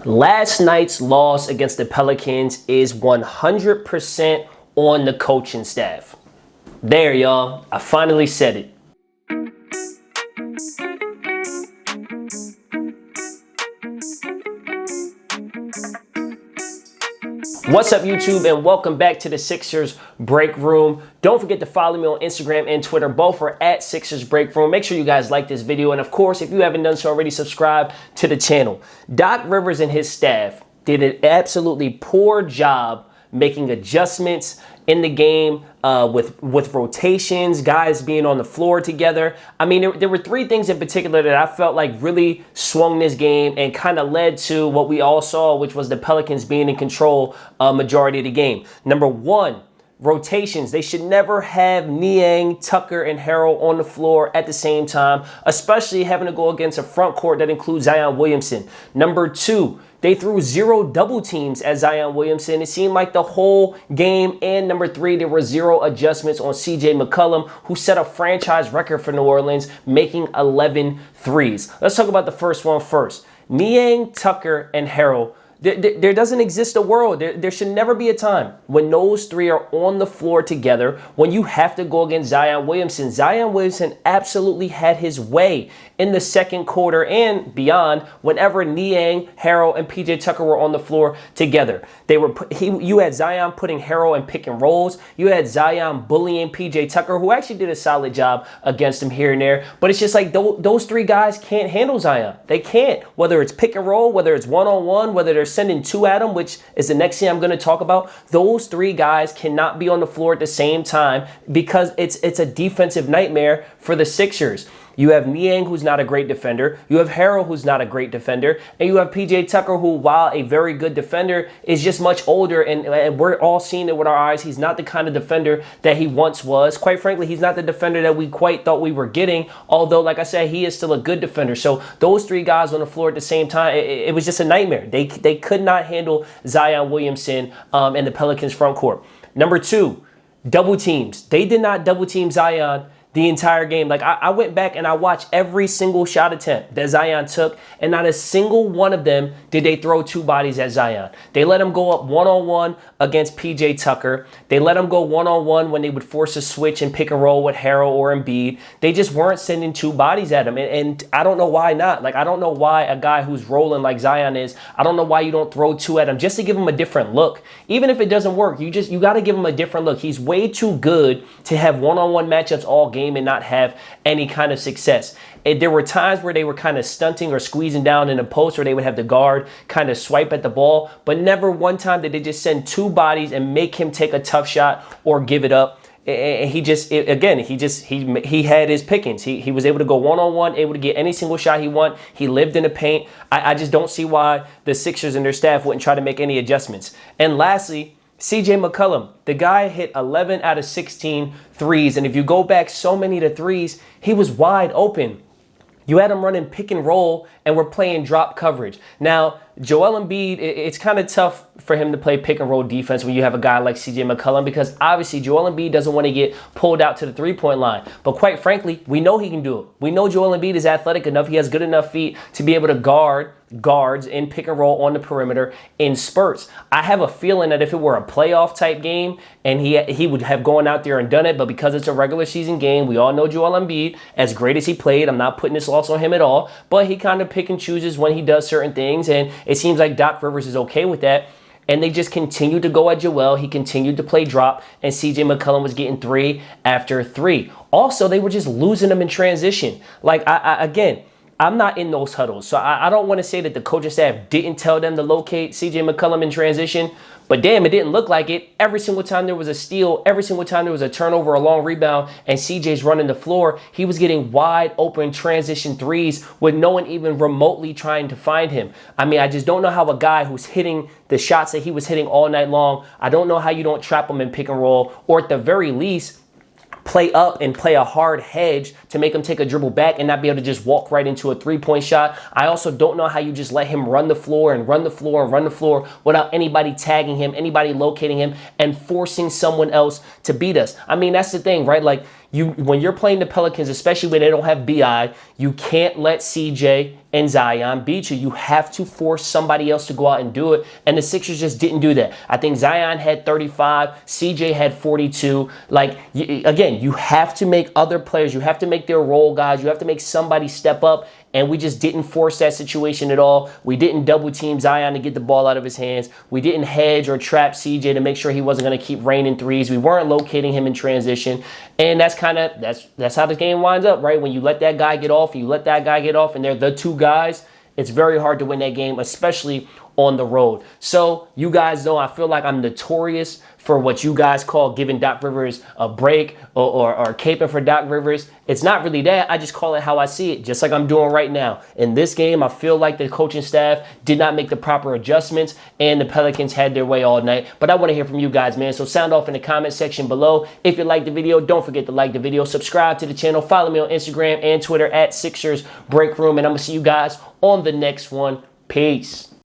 Last night's loss against the Pelicans is 100% on the coaching staff. There, y'all. I finally said it. What's up, YouTube, and welcome back to the Sixers Break Room. Don't forget to follow me on Instagram and Twitter. Both are at Sixers Break Room. Make sure you guys like this video. And of course, if you haven't done so already, subscribe to the channel. Doc Rivers and his staff did an absolutely poor job making adjustments in the game with rotations, guys being on the floor together. I mean, there were three things in particular that I felt like really swung this game and kind of led to what we all saw, which was the Pelicans being in control majority of the game. Number one, rotations. They should never have Niang, Tucker, and Harrell on the floor at the same time, especially having to go against a front court that includes Zion Williamson. Number two, they threw 0 double teams at Zion Williamson. It seemed like the whole game. And number three, there were 0 adjustments on McCollum, who set a franchise record for New Orleans, making 11 threes. Let's talk about the first one first. Niang, Tucker, and Harrell. There doesn't exist a world. There should never be a time when those three are on the floor together when you have to go against Zion Williamson. Zion Williamson absolutely had his way in the second quarter and beyond whenever Niang, Harrell, and PJ Tucker were on the floor together. You had Zion putting Harrell in pick and rolls. You had Zion bullying PJ Tucker, who actually did a solid job against him here and there. But it's just like those three guys can't handle Zion. They can't. Whether it's pick and roll, whether it's one-on-one, whether they're sending two at him, which is the next thing I'm going to talk about. Those three guys cannot be on the floor at the same time because it's a defensive nightmare for the Sixers. You have Niang, who's not a great defender. You have Harrell, who's not a great defender. And you have PJ Tucker, who, while a very good defender, is just much older. And we're all seeing it with our eyes. He's not the kind of defender that he once was. Quite frankly, he's not the defender that we quite thought we were getting. Although, like I said, he is still a good defender. So those three guys on the floor at the same time, it was just a nightmare. They could not handle Zion Williamson and the Pelicans front court. Number two, double teams. They did not double team Zion the entire game. Like I went back and I watched every single shot attempt that Zion took, and not a single one of them did they throw two bodies at Zion. They let him go up one-on-one against PJ Tucker. They let him go one-on-one when they would force a switch and pick and roll with Harrell or Embiid. They just weren't sending two bodies at him. And I don't know why not. Like, I don't know why a guy who's rolling like Zion is, I don't know why you don't throw two at him just to give him a different look. Even if it doesn't work, you got to give him a different look. He's way too good to have one-on-one matchups all game and not have any kind of success. There were times where they were kind of stunting or squeezing down in a post, or they would have the guard kind of swipe at the ball, but never one time did they just send two bodies and make him take a tough shot or give it up. And he had his pickings. He was able to go one-on-one, able to get any single shot he want. He lived in the paint. I just don't see why the Sixers and their staff wouldn't try to make any adjustments. And lastly, McCollum, the guy hit 11 out of 16 threes. And if you go back so many of the threes, he was wide open. You had him running pick and roll, and we're playing drop coverage. Now, Joel Embiid, it's kind of tough for him to play pick and roll defense when you have a guy like McCollum, because obviously Joel Embiid doesn't want to get pulled out to the three-point line. But quite frankly, we know he can do it. We know Joel Embiid is athletic enough. He has good enough feet to be able to guard guards in pick and roll on the perimeter in spurts. I have a feeling that if it were a playoff type game and he would have gone out there and done it, but because it's a regular season game, we all know Joel Embiid, as great as he played, I'm not putting this loss on him at all, but he kind of pick and chooses when he does certain things, and it seems like Doc Rivers is okay with that. And they just continued to go at Joel. He continued to play drop, and McCollum was getting 3 after 3. Also, they were just losing them in transition. Like, again, I'm not in those huddles, so I don't want to say that the coaching staff didn't tell them to locate McCollum in transition, but damn, it didn't look like it. Every single time there was a steal, every single time there was a turnover, a long rebound, and CJ's running the floor, he was getting wide open transition threes with no one even remotely trying to find him. I mean, I just don't know how a guy who's hitting the shots that he was hitting all night long, I don't know how you don't trap him in pick and roll, or at the very least, play up and play a hard hedge to make him take a dribble back and not be able to just walk right into a three-point shot. I also don't know how you just let him run the floor and run the floor and run the floor without anybody tagging him, anybody locating him, and forcing someone else to beat us. I mean, that's the thing, right? Like, when you're playing the Pelicans, especially when they don't have BI, you can't let CJ and Zion beat you. You have to force somebody else to go out and do it. And the Sixers just didn't do that. I think Zion had 35. CJ had 42. Like, again, you have to make other players, you have to make their role guys, you have to make somebody step up. And we just didn't force that situation at all. We didn't double team Zion to get the ball out of his hands. We didn't hedge or trap CJ to make sure he wasn't going to keep raining threes. We weren't locating him in transition. And that's how the game winds up, right? When you let that guy get off and you let that guy get off and they're the two guys, it's very hard to win that game, especially on the road. So you guys know I feel like I'm notorious for what you guys call giving Doc Rivers a break or caping for Doc Rivers. It's not really that. I just call it how I see it, just like I'm doing right now. In this game, I feel like the coaching staff did not make the proper adjustments and the Pelicans had their way all night. But I want to hear from you guys, man. So sound off in the comment section below. If you like the video, don't forget to like the video, subscribe to the channel, follow me on Instagram and Twitter at Sixers Breakroom. And I'm going to see you guys on the next one. Peace.